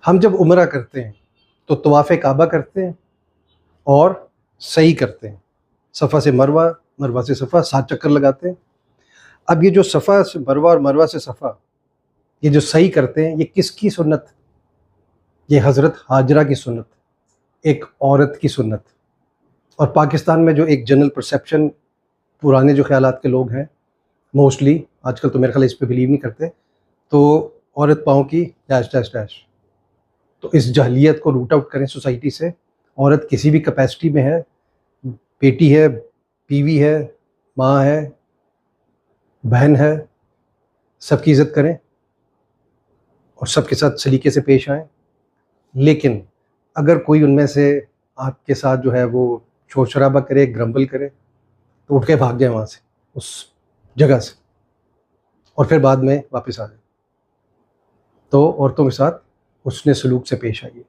हम जब उम्रा करते हैं तो तवाफ़े काबा करते हैं और सही करते हैं, सफ़ा से मरवा, मरवा से सफ़ा 7 चक्कर लगाते हैं। अब ये जो सफ़ा से मरवा और मरवा से सफ़ा, ये जो सही करते हैं, ये किसकी सुन्नत? ये हज़रत हाजरा की सुन्नत, एक औरत की सुन्नत। और पाकिस्तान में जो एक जनरल परसेप्शन, पुराने जो ख़यालात के लोग हैं मोस्टली, आजकल तो मेरे ख़्याल इस पे बिलीव नहीं करते, तो औरत पाँव की डैश डैश डैश। तो इस जहलियत को रूट आउट करें सोसाइटी से। औरत किसी भी कैपेसिटी में है, बेटी है, बीवी है, माँ है, बहन है, सबकी इज़्ज़त करें और सबके साथ सलीके से पेश आएँ। लेकिन अगर कोई उनमें से आपके साथ जो है वो शोर-शराबा करे, ग्रम्बल करे, तो उठ के भाग जाए वहाँ से, उस जगह से, और फिर बाद में वापस आ जाए। तो औरतों के साथ हुस्न सलूक से पेश आइए।